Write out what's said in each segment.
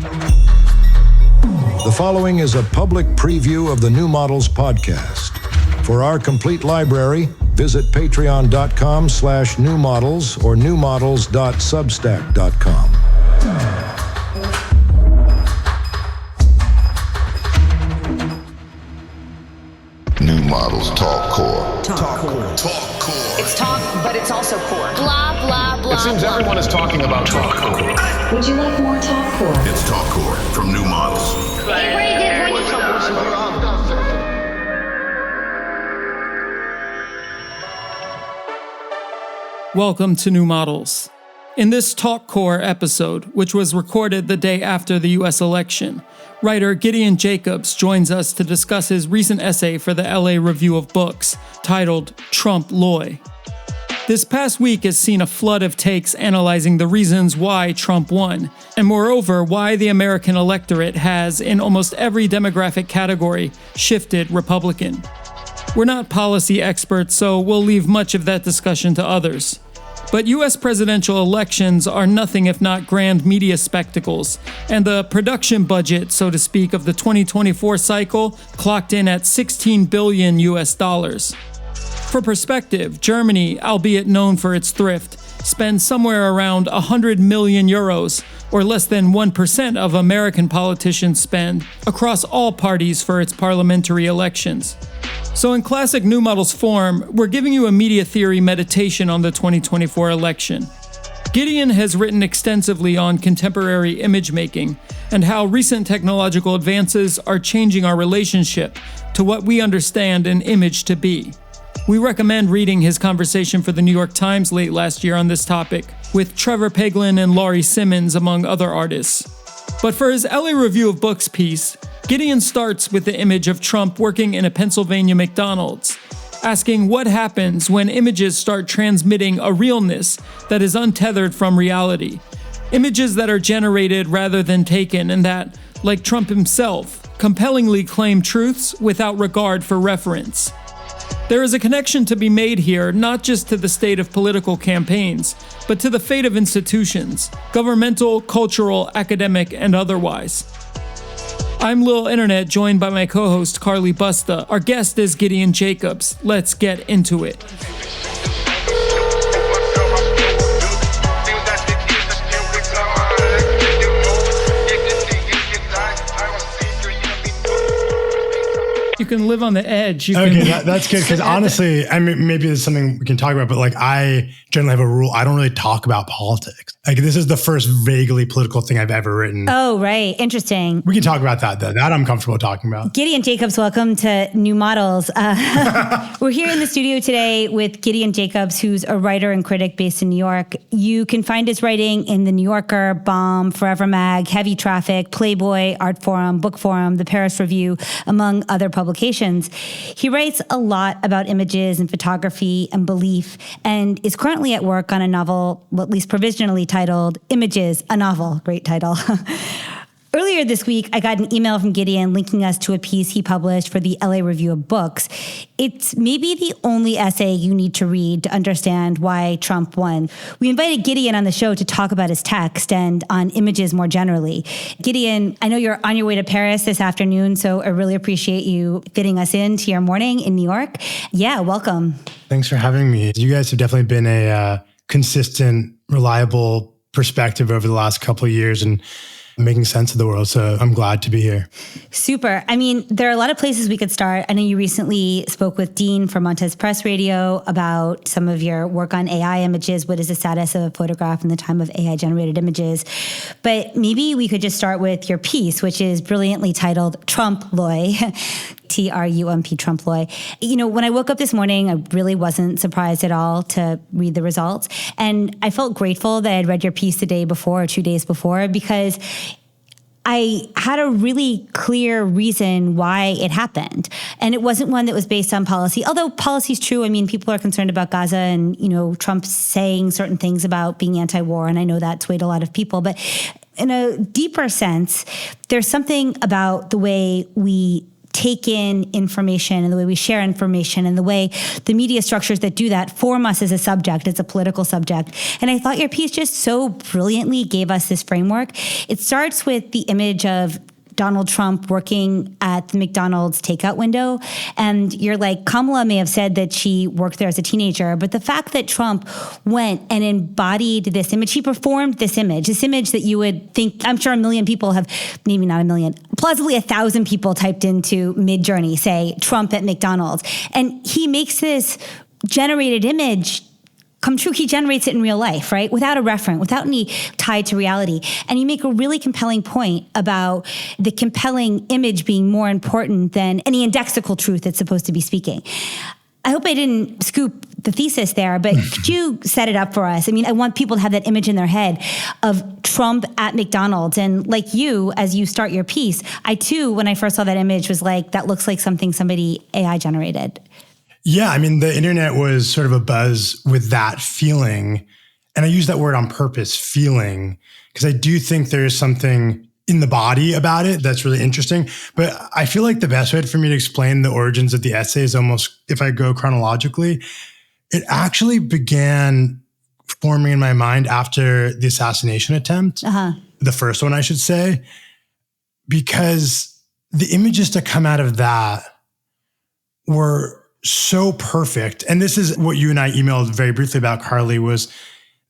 The following is a public preview of the New Models podcast. For our complete library, visit patreon.com/newmodels or newmodels.substack.com. New Models Talkcore. Talkcore. It's talk, but it's also core. Blah, blah, blah. It seems everyone is talking about Talkcore. Would you like more Talkcore? It's Talkcore from New Models. Welcome to New Models. In this Talkcore episode, which was recorded the day after the US election, writer Gideon Jacobs joins us to discuss his recent essay for the LA Review of Books, titled Trump Loy. This past week has seen a flood of takes analyzing the reasons why Trump won, and moreover, why the American electorate has, in almost every demographic category, shifted Republican. We're not policy experts, so we'll leave much of that discussion to others. But US presidential elections are nothing if not grand media spectacles, and the production budget, so to speak, of the 2024 cycle clocked in at $16 billion US. For perspective, Germany, albeit known for its thrift, spends somewhere around 100 million euros, or less than 1% of American politicians spend, across all parties for its parliamentary elections. So in classic New Models form, we're giving you a media theory meditation on the 2024 election. Gideon has written extensively on contemporary image making and how recent technological advances are changing our relationship to what we understand an image to be. We recommend reading his conversation for the New York Times late last year on this topic, with Trevor Paglen and Laurie Simmons among other artists. But for his LA Review of Books piece, Gideon starts with the image of Trump working in a Pennsylvania McDonald's, asking what happens when images start transmitting a realness that is untethered from reality. Images that are generated rather than taken and that, like Trump himself, compellingly claim truths without regard for reference. There is a connection to be made here, not just to the state of political campaigns, but to the fate of institutions, governmental, cultural, academic, and otherwise. I'm Lil Internet, joined by my co-host Carly Busta. Our guest is Gideon Jacobs. Let's get into it. You can live on the edge. That's good, because honestly, I mean, maybe this is something we can talk about, but like I generally have a rule, I don't really talk about politics. Like this is the first vaguely political thing I've ever written. Oh, right. Interesting. We can talk about that though. That I'm comfortable talking about. Gideon Jacobs, welcome to New Models. We're here in the studio today with Gideon Jacobs, who's a writer and critic based in New York. You can find his writing in The New Yorker, Bomb, Forever Mag, Heavy Traffic, Playboy, Art Forum, Book Forum, The Paris Review, among other publications. He writes a lot about images and photography and belief, and is currently at work on a novel, well, at least provisionally titled Images, a Novel. Great title. Earlier this week, I got an email from Gideon linking us to a piece he published for the LA Review of Books. It's maybe the only essay you need to read to understand why Trump won. We invited Gideon on the show to talk about his text and on images more generally. Gideon, I know you're on your way to Paris this afternoon, so I really appreciate you fitting us into your morning in New York. Yeah, welcome. Thanks for having me. You guys have definitely been a consistent, reliable perspective over the last couple of years, and making sense of the world. So I'm glad to be here. Super. I mean, there are a lot of places we could start. I know you recently spoke with Dean from Montez Press Radio about some of your work on AI images. What is the status of a photograph in the time of AI generated images? But maybe we could just start with your piece, which is brilliantly titled Trump Loy. Trump, Trump Loy. You know, when I woke up this morning, I really wasn't surprised at all to read the results. And I felt grateful that I had read your piece the day before or 2 days before, because I had a really clear reason why it happened. And it wasn't one that was based on policy, although policy is true. I mean, people are concerned about Gaza and, you know, Trump saying certain things about being anti-war. And I know that swayed a lot of people. But in a deeper sense, there's something about the way we take in information and the way we share information and the way the media structures that do that form us as a subject, as a political subject. And I thought your piece just so brilliantly gave us this framework. It starts with the image of Donald Trump working at the McDonald's takeout window. And you're like, Kamala may have said that she worked there as a teenager, but the fact that Trump went and embodied this image, he performed this image that you would think, I'm sure a million people have, maybe not a million, plausibly 1,000 people typed into Midjourney, say Trump at McDonald's. And he makes this generated image come true. He generates it in real life, right? Without a referent, without any tie to reality. And you make a really compelling point about the compelling image being more important than any indexical truth that's supposed to be speaking. I hope I didn't scoop the thesis there, but could you set it up for us? I mean, I want people to have that image in their head of Trump at McDonald's. And like you, as you start your piece, I too, when I first saw that image, was like, that looks like something somebody AI generated. Yeah, I mean, the internet was sort of abuzz with that feeling. And I use that word on purpose, feeling, because I do think there's something in the body about it that's really interesting. But I feel like the best way for me to explain the origins of the essay is almost, if I go chronologically, it actually began forming in my mind after the assassination attempt, the first one, I should say, because the images that come out of that were so perfect. And this is what you and I emailed very briefly about, Carly, was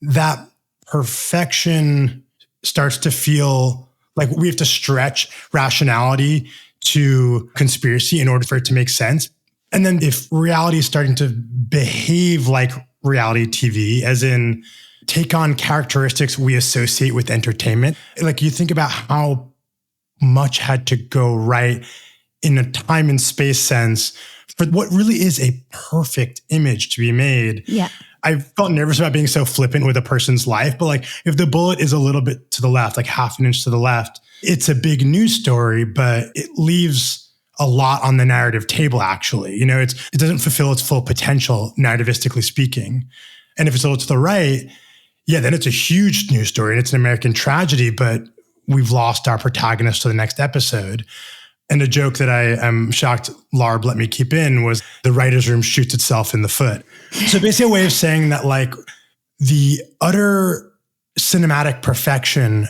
that perfection starts to feel like we have to stretch rationality to conspiracy in order for it to make sense. And then if reality is starting to behave like reality TV, as in take on characteristics we associate with entertainment, like you think about how much had to go right in a time and space sense for what really is a perfect image to be made. Yeah. I felt nervous about being so flippant with a person's life, but like if the bullet is a little bit to the left, like half an inch to the left, it's a big news story, but it leaves a lot on the narrative table, actually. You know, it doesn't fulfill its full potential, narrativistically speaking. And if it's a little to the right, yeah, then it's a huge news story and it's an American tragedy, but we've lost our protagonist to the next episode. And a joke that I am shocked Larb let me keep in was the writer's room shoots itself in the foot. So basically a way of saying that like the utter cinematic perfection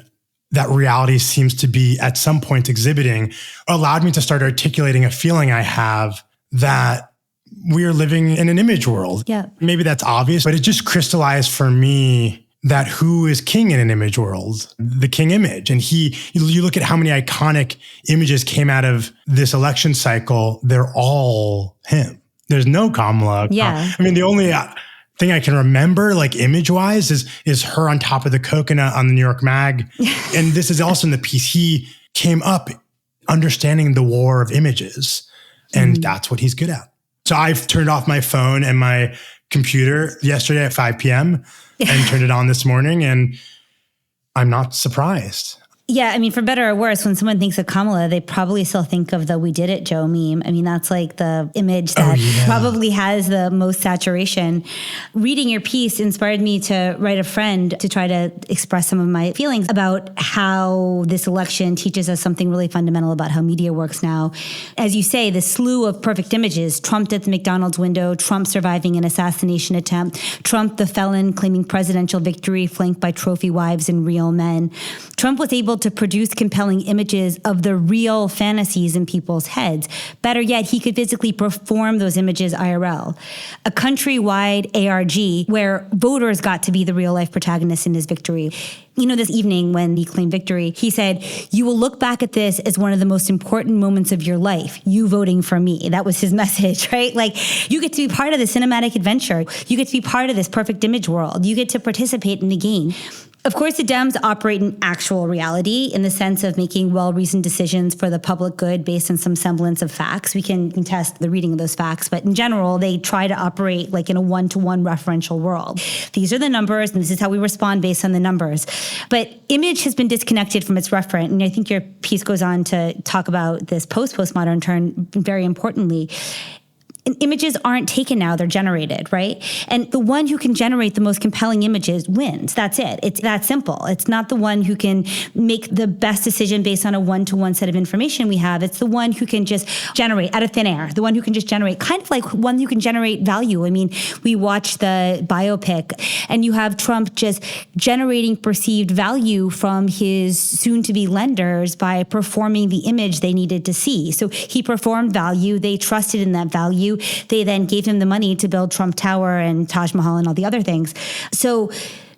that reality seems to be at some point exhibiting allowed me to start articulating a feeling I have that we are living in an image world. Yeah. Maybe that's obvious, but it just crystallized for me that who is king in an image world? The king image. And you look at how many iconic images came out of this election cycle, they're all him. There's no Kamala. Yeah. I mean, the only thing I can remember, like image-wise, is her on top of the coconut on the New York Mag. And this is also in the piece. He came up understanding the war of images, and that's what he's good at. So I've turned off my phone and my computer yesterday at 5 p.m. and turned it on this morning, and I'm not surprised. Yeah, I mean, for better or worse, when someone thinks of Kamala, they probably still think of the "We Did It, Joe" meme. I mean, that's like the image that probably has the most saturation. Reading your piece inspired me to write a friend to try to express some of my feelings about how this election teaches us something really fundamental about how media works now. As you say, the slew of perfect images: Trump at the McDonald's window, Trump surviving an assassination attempt, Trump the felon claiming presidential victory flanked by trophy wives and real men. Trump was able to produce compelling images of the real fantasies in people's heads. Better yet, he could physically perform those images IRL. A countrywide ARG where voters got to be the real life protagonists in his victory. You know, this evening when he claimed victory, he said, "You will look back at this as one of the most important moments of your life, you voting for me." That was his message, right? Like, you get to be part of the cinematic adventure. You get to be part of this perfect image world. You get to participate in the game. Of course, the Dems operate in actual reality in the sense of making well-reasoned decisions for the public good based on some semblance of facts. We can contest the reading of those facts, but in general, they try to operate like in a one-to-one referential world. These are the numbers, and this is how we respond based on the numbers. But image has been disconnected from its referent, and I think your piece goes on to talk about this post-postmodern turn very importantly. images aren't taken now, they're generated, right? And the one who can generate the most compelling images wins. That's it. It's that simple. It's not the one who can make the best decision based on a one-to-one set of information we have. It's the one who can just generate out of thin air, the one who can just generate, kind of like one who can generate value. I mean, we watched the biopic and you have Trump just generating perceived value from his soon-to-be lenders by performing the image they needed to see. So he performed value. They trusted in that value. They then gave him the money to build Trump Tower and Taj Mahal and all the other things. So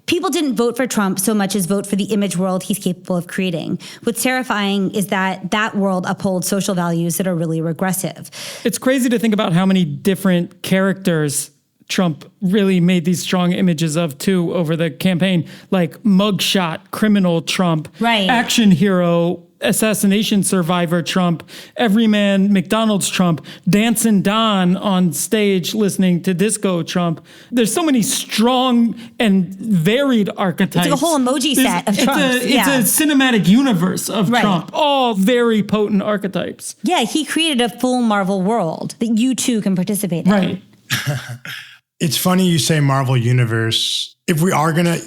people didn't vote for Trump so much as vote for the image world he's capable of creating. What's terrifying is that that world upholds social values that are really regressive. It's crazy to think about how many different characters Trump really made these strong images of too over the campaign, like mugshot, criminal Trump, right, action hero, assassination survivor Trump, everyman McDonald's Trump, dancing Don on stage listening to disco Trump. There's so many strong and varied archetypes. It's like a whole emoji set of Trump. It's a cinematic universe of right. Trump, all very potent archetypes. Yeah, he created a full Marvel world that you too can participate in. Right. It's funny you say Marvel Universe. If we are going to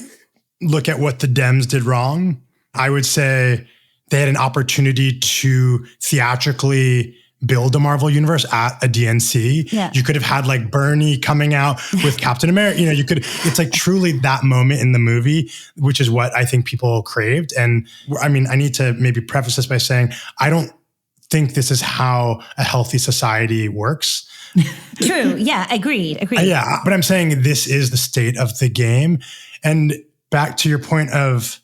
look at what the Dems did wrong, I would say they had an opportunity to theatrically build a Marvel Universe at a DNC. Yeah. You could have had like Bernie coming out with Captain America. It's like truly that moment in the movie, which is what I think people craved. And I mean, I need to maybe preface this by saying, I don't think this is how a healthy society works. True. Yeah. Agreed. Yeah. But I'm saying this is the state of the game. And back to your point of,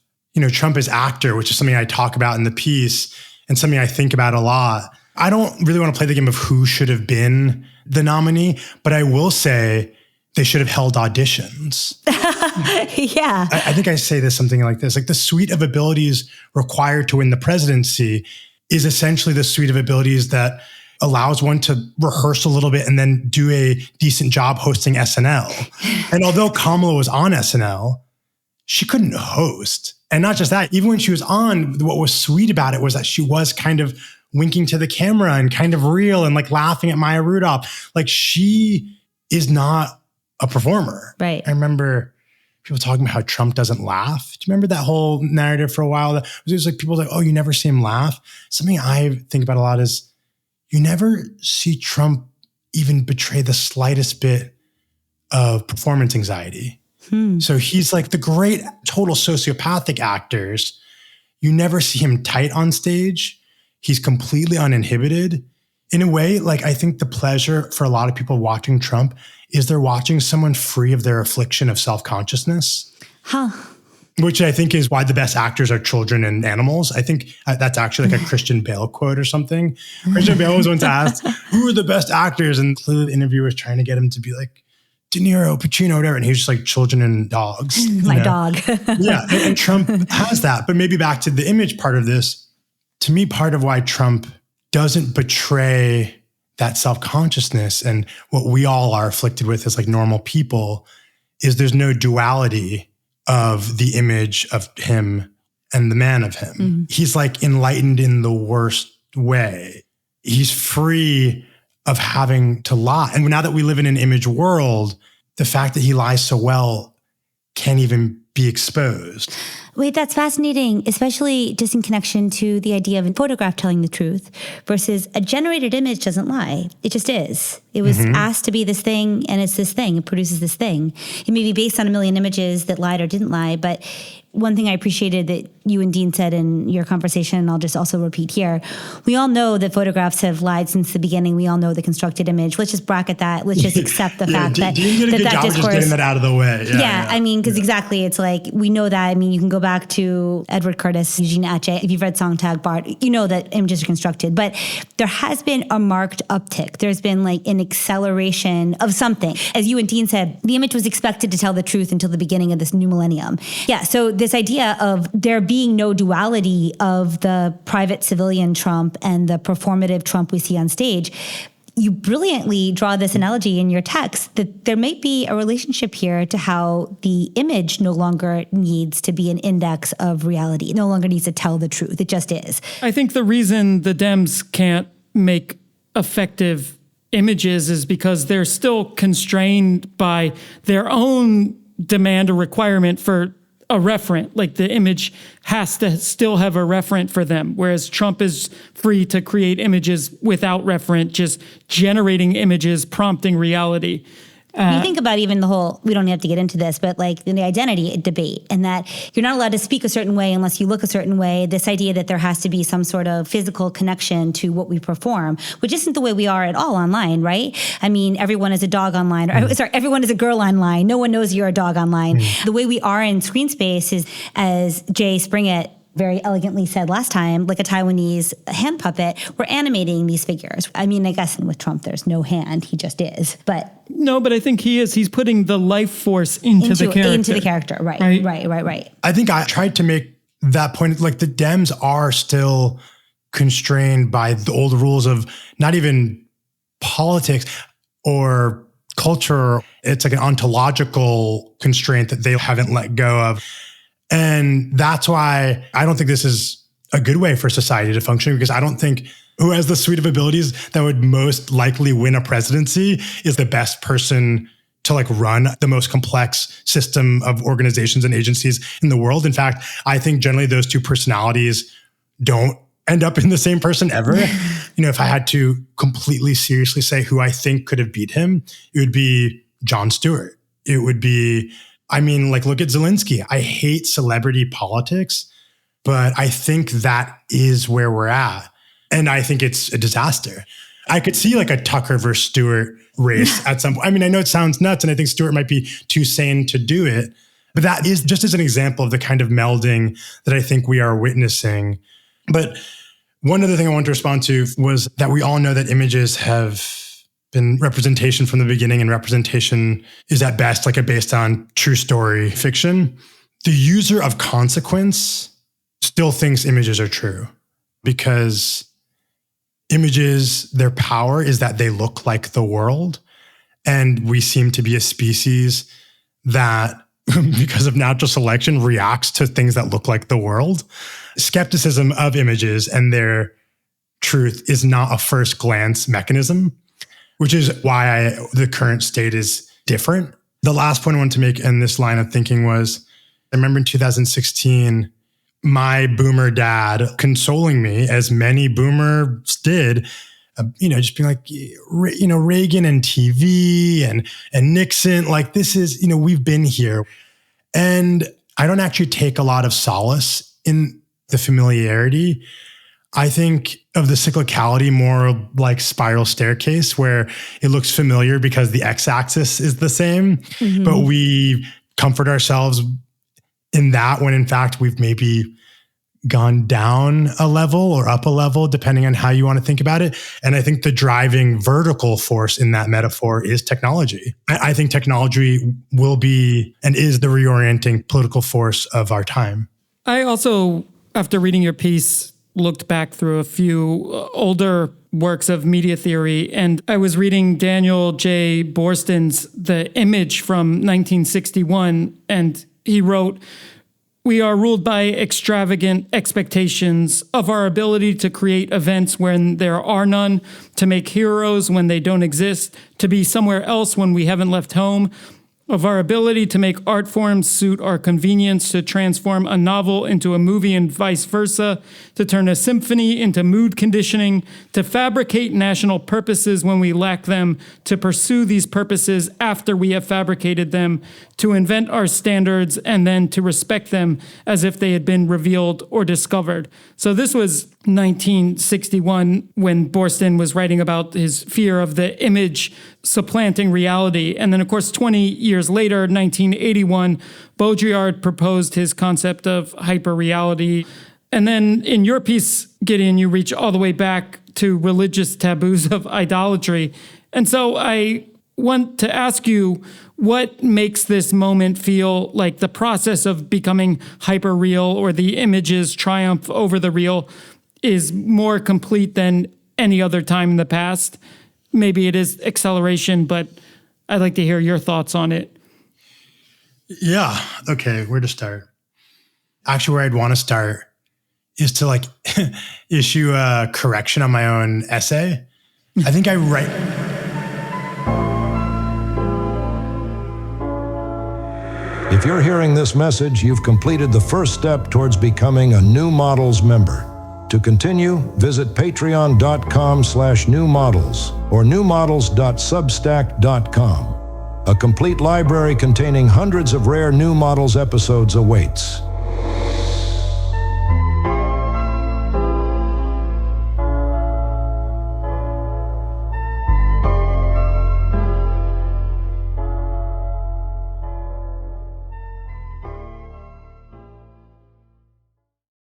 Trump is actor, which is something I talk about in the piece and something I think about a lot. I don't really want to play the game of who should have been the nominee, but I will say they should have held auditions. Yeah. I think I say this something like this, like the suite of abilities required to win the presidency is essentially the suite of abilities that allows one to rehearse a little bit and then do a decent job hosting SNL. And although Kamala was on SNL, she couldn't host. And not just that, even when she was on, what was sweet about it was that she was kind of winking to the camera and kind of real and like laughing at Maya Rudolph. Like she is not a performer. Right. I remember people talking about how Trump doesn't laugh. Do you remember that whole narrative for a while? It was like people like, oh, you never see him laugh. Something I think about a lot is you never see Trump even betray the slightest bit of performance anxiety. So he's like the great total sociopathic actors. You never see him tight on stage. He's completely uninhibited. In a way, like I think the pleasure for a lot of people watching Trump is they're watching someone free of their affliction of self-consciousness. Which I think is why the best actors are children and animals. I think that's actually like a Christian Bale quote or something. Christian Bale was once asked, who are the best actors? And clearly the interviewer was trying to get him to be like, De Niro, Pacino, whatever. And he was just like children and dogs. My dog. Yeah. And Trump has that. But maybe back to the image part of this, to me, part of why Trump doesn't betray that self-consciousness and what we all are afflicted with as like normal people is there's no duality of the image of him and the man of him. Mm-hmm. He's like enlightened in the worst way. He's free of having to lie. And now that we live in an image world, the fact that he lies so well can't even be exposed. Wait, that's fascinating, especially just in connection to the idea of a photograph telling the truth versus a generated image doesn't lie. It just is. It was asked to be this thing, and it's this thing. It produces this thing. It may be based on a million images that lied or didn't lie, but one thing I appreciated that you and Dean said in your conversation, and I'll just also repeat here, we all know that photographs have lied since the beginning. We all know the constructed image. Let's just bracket that. Let's just accept the fact that Dean did a good job of just getting that out of the way. Yeah. I mean, because exactly, it's like, we know that. I mean, you can go back to Edward Curtis, Eugene Atche. If you've read Sontag, Bart, you know that images are constructed. But there has been a marked uptick. There's been like an acceleration of something. As you and Dean said, the image was expected to tell the truth until the beginning of this new millennium. Yeah, so this idea of there being no duality of the private civilian Trump and the performative Trump we see on stage, you brilliantly draw this analogy in your text that there may be a relationship here to how the image no longer needs to be an index of reality. It no longer needs to tell the truth. It just is. I think the reason the Dems can't make effective images is because they're still constrained by their own demand or requirement for a referent. Like the image has to still have a referent for them, whereas Trump is free to create images without referent, just generating images, prompting reality. You think about even the whole, we don't have to get into this, but like the identity debate, and that you're not allowed to speak a certain way unless you look a certain way. This idea that there has to be some sort of physical connection to what we perform, which isn't the way we are at all online, right? I mean, everyone is a dog online, or sorry, everyone is a girl online. No one knows you're a dog online. The way we are in screen space is, as Jay Springett very elegantly said last time, like a Taiwanese hand puppet, we're animating these figures. I mean, I guess with Trump, there's no hand, he just is. But no, but I think he's putting the life force into the character. Into the character, right. I think I tried to make that point, like the Dems are still constrained by the old rules of not even politics or culture. It's like an ontological constraint that they haven't let go of. And that's why I don't think this is a good way for society to function, because I don't think who has the suite of abilities that would most likely win a presidency is the best person to like run the most complex system of organizations and agencies in the world. In fact, I think generally those two personalities don't end up in the same person ever. If I had to completely seriously say who I think could have beat him, it would be Jon Stewart. It would be, look at Zelensky. I hate celebrity politics, but I think that is where we're at. And I think it's a disaster. I could see like a Tucker versus Stewart race at some point. I know it sounds nuts, and I think Stewart might be too sane to do it. But that is just as an example of the kind of melding that I think we are witnessing. But one other thing I want to respond to was that we all know that images have been representation from the beginning, and representation is at best like based on true story fiction. The user of consequence still thinks images are true, because images, their power is that they look like the world. And we seem to be a species that, because of natural selection, reacts to things that look like the world. Skepticism of images and their truth is not a first glance mechanism, which is why the current state is different. The last point I wanted to make in this line of thinking was, I remember in 2016, my boomer dad consoling me, as many boomers did, just being like, Reagan and TV and Nixon, like this is, we've been here. And I don't actually take a lot of solace in the familiarity. I think of the cyclicality more like spiral staircase, where it looks familiar because the x-axis is the same, but we comfort ourselves in that when in fact we've maybe gone down a level or up a level, depending on how you want to think about it. And I think the driving vertical force in that metaphor is technology. I think technology will be and is the reorienting political force of our time. I also, after reading your piece, looked back through a few older works of media theory, and I was reading Daniel J. Borston's The Image from 1961, and he wrote, "We are ruled by extravagant expectations of our ability to create events when there are none, to make heroes when they don't exist, to be somewhere else when we haven't left home, of our ability to make art forms suit our convenience, to transform a novel into a movie and vice versa, to turn a symphony into mood conditioning, to fabricate national purposes when we lack them, to pursue these purposes after we have fabricated them, to invent our standards and then to respect them as if they had been revealed or discovered." So this was 1961 when Borston was writing about his fear of the image supplanting reality. And then, of course, 20 years later, 1981, Baudrillard proposed his concept of hyperreality. And then in your piece, Gideon, you reach all the way back to religious taboos of idolatry. And so I want to ask you, what makes this moment feel like the process of becoming hyperreal, or the image's triumph over the real, is more complete than any other time in the past? Maybe it is acceleration, but I'd like to hear your thoughts on it. Yeah. Okay. Where to start? Actually, where I'd want to start is to issue a correction on my own essay. I think I write you're hearing this message, you've completed the first step towards becoming a New Models member. To continue, visit patreon.com/newmodels or newmodels.substack.com. A complete library containing hundreds of rare New Models episodes awaits.